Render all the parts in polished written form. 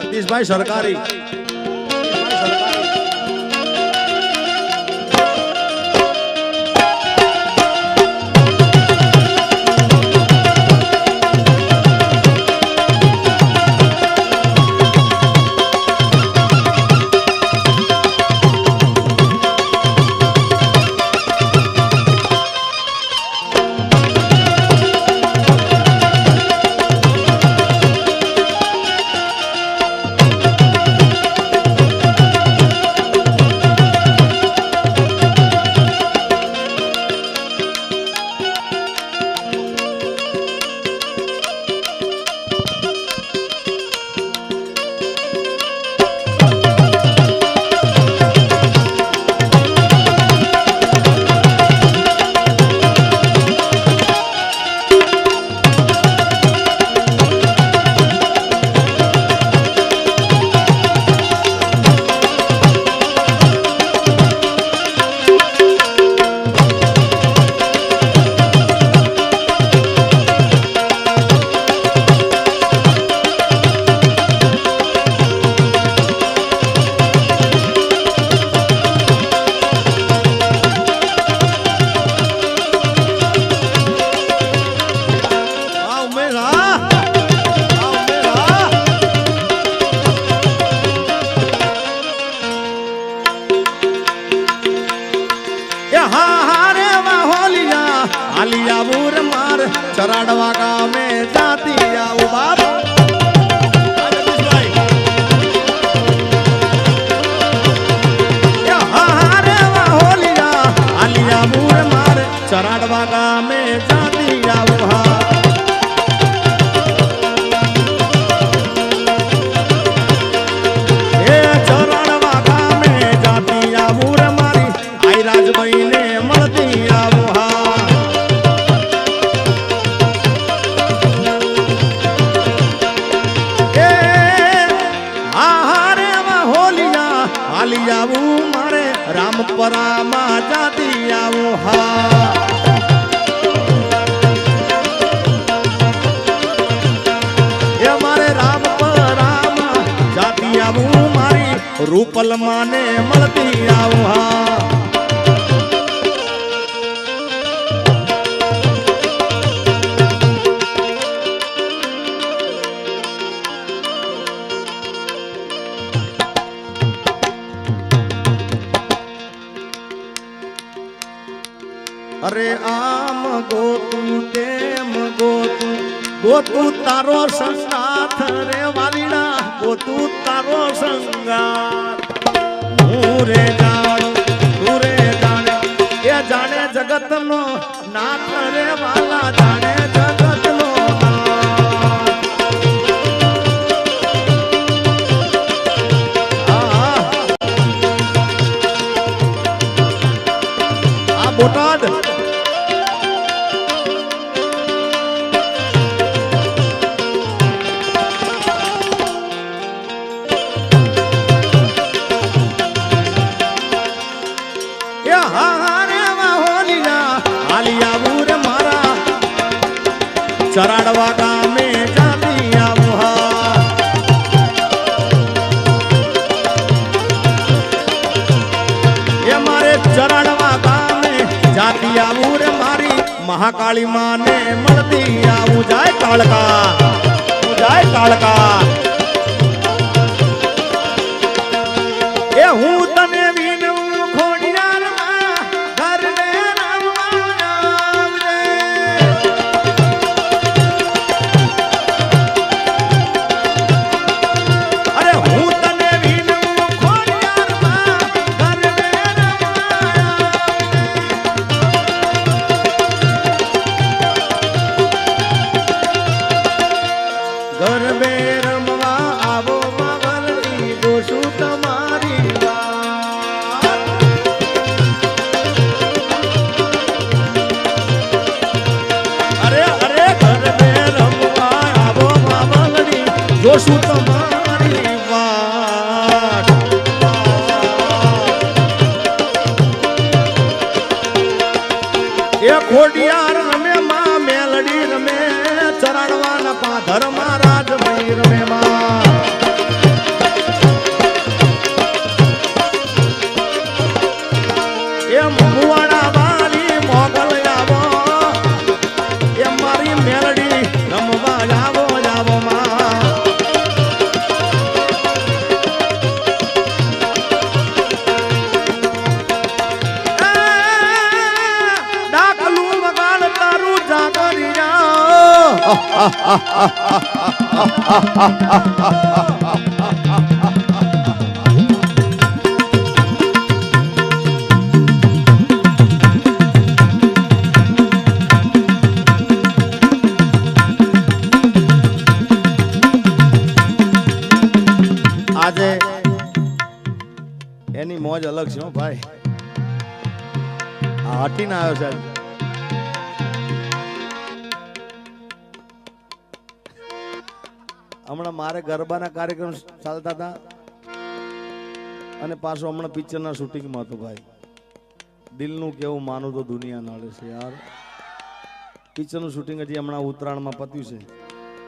જગદીશભાઈ સરકારી चराड़वा गाँव में जाती आओ बाप चराड़वा गाँव में जाती आओ चराड़वा गाँव में जाती आओ मारी आई राजबाई ने મળતી आओ मारे रामपरा मा जाती आओ हा ये मारे रामपरा मा जाती आओ मारी रूपल माने મળતી आओ हा अरे आम गोतू तेम गोतू गोतू तारो संगाथ रे वालीड़ा गोतू तारो संगाथ मुरे जानो तुरे जाने ये जाने जगत नो नाथ रे वाला जाने जगत नो नाथ बोटाद चराड़वा गाँव में जाती आओ हा ये मारे चराड़वा गाँव में जाती आओ रे मारी महाकाली माँ ने મળતી आओ जाए कालका जाए कालका ये हूँ तने वीनू खोड़ियार माँ घर में જોશું તમારી વાત એ ખોડિયાર રમે માં મેલડી રમે ચરાડવાના પાધર માં રાજભાઈ રમે માં આજે એની મોજ અલગ છે ભાઈ. આ હટીને આવ્યો છે. હમણાં મારે ગરબાના કાર્યક્રમ ચાલતા હતા અને પાછું હમણાં પિક્ચરના શૂટિંગમાં હતું ભાઈ. દિલનું કેવું માનું તો દુનિયા નડે છે યાર. પિક્ચરનું શૂટિંગ હજી હમણાં ઉત્તરાયણમાં પત્યું છે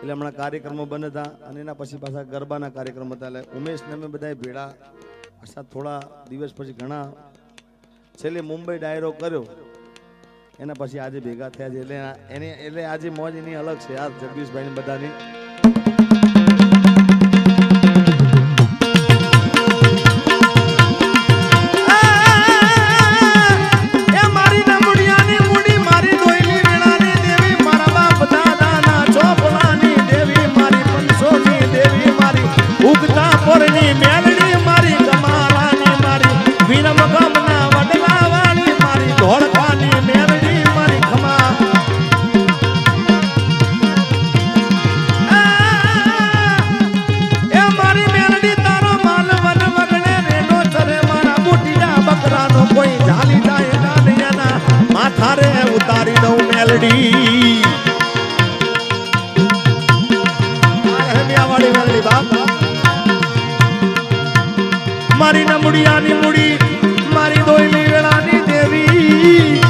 એટલે હમણાં કાર્યક્રમો બને હતા અને એના પછી પાછા ગરબાના કાર્યક્રમ હતા. એટલે ઉમેશને અમે બધા ભેળા પાછા થોડા દિવસ પછી ઘણા છેલ્લે મુંબઈ ડાયરો કર્યો એના પછી આજે ભેગા થયા છે એટલે આજે મોજ એની અલગ છે યાર જગદીશભાઈ બધાની. મારી નમુડિયાની મુડી મારી દોયલી વેળાની દેવી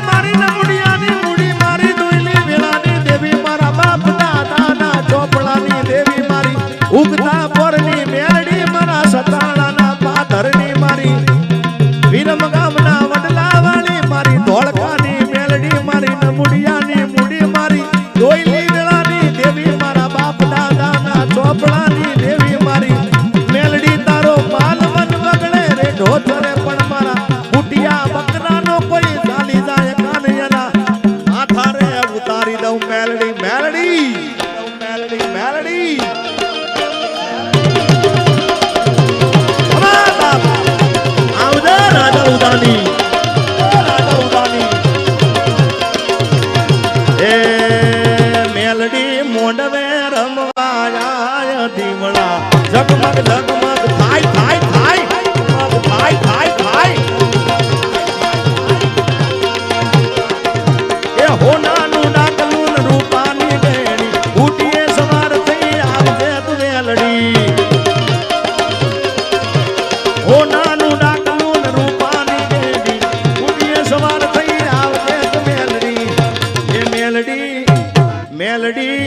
મારી નમુડિયાની મુડી મારી દોયલી વેળાની દેવી મારા બાપ દાદાના ચોપડાની દેવી મારી ઉગતા પોરની મેલડી મારા સતાણાના પાથરની મારી વિરમ ગામના વડલા વાળી મારી ધોળકાની મેલડી મારી નમુડિયાની મુડી મારી દોયલી વેળાની દેવી મારા બાપ દાદાના ચોપડાની દેવી મારી મેલડી તારો માલવન વગડે રે ઢોતરે પણ મારા બુટિયા બકરાનો કોઈ ચાલી જાય કાનૈયાના માથા રે ઉતારી દઉં મેલડી મેલડી મેલડી મેલડી આવજે રાજા ઉદાની રાજા ઉદાની એ મેલડી મોંડવે રમવાયા દીવડા ઝગમગ ઝગમગ થાય થાય થાય થાય થાય થાય એ હોનાનું ડાકલું રૂપાની બેણી ઉટીએ સવાર થઈ આવજે તું મેલડી હોનાનું ડાકલું રૂપાની બેણી ઉટીએ સવાર થઈ આવજે તું મેલડી એ મેલડી મેલડી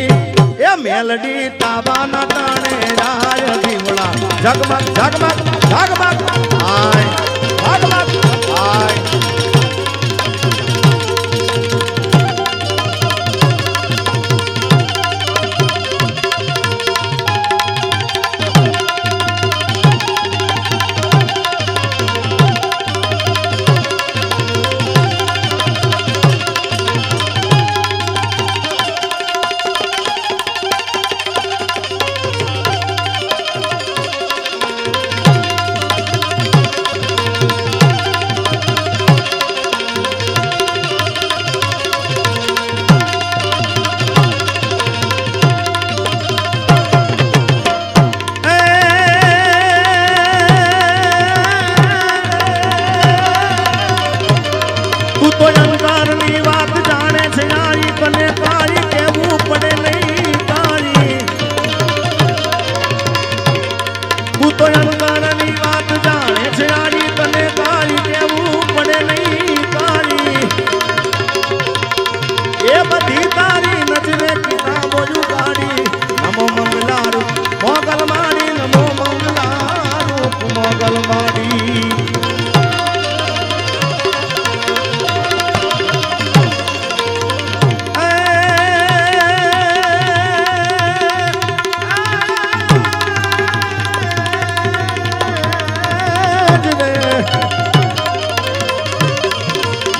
એ મેલડી તાબાના તાણે રાય દીવડા ઝગમગ ઝગમગ ઝગમગ આય ઝગમગ આય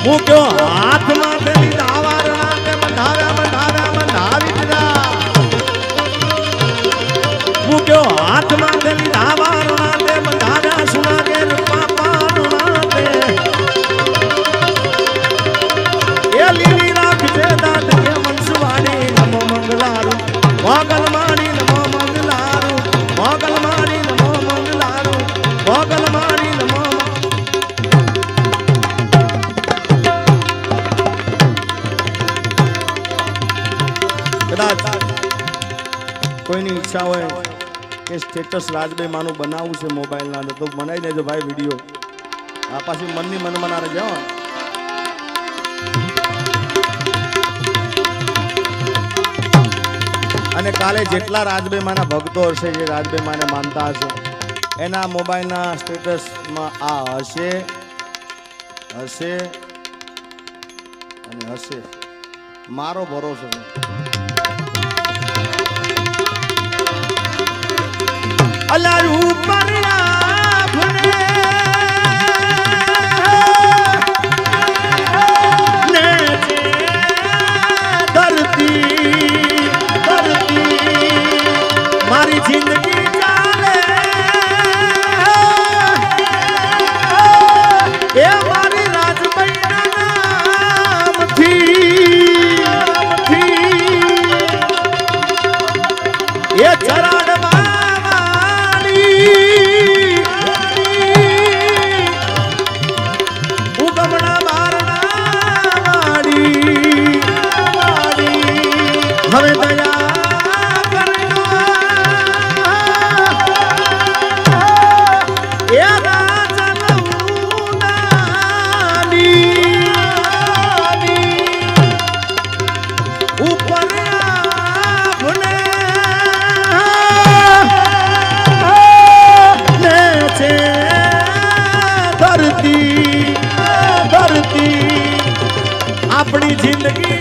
મૂક્યો હાથમાં પેલી દાવા કદાચ કોઈની ઈચ્છા હોય કે સ્ટેટસ રાજભાઈ માનું બનાવવું છે મોબાઈલના અંદર તો બનાવી દેજો ભાઈ વિડીયો. આ પાછી મનની મનમાં ના રહેજો. અને કાલે જેટલા રાજભાઈ માના ભક્તો હશે જે રાજભાઈ માને માનતા હશે એના મોબાઈલના સ્ટેટસમાં આ હશે હશે અને હશે. મારો ભરોસો છે. અલા ઉપર આભને ને ધરતી મારી જિંદગી ચાલે એ મારી રાજભાઈના નામથી એ ચરાડમાં ઉગમણા બારના વાડી હવે દયા કરજો એ રાજા ઉપર ભૂલે ધરતી આપણી જિંદગી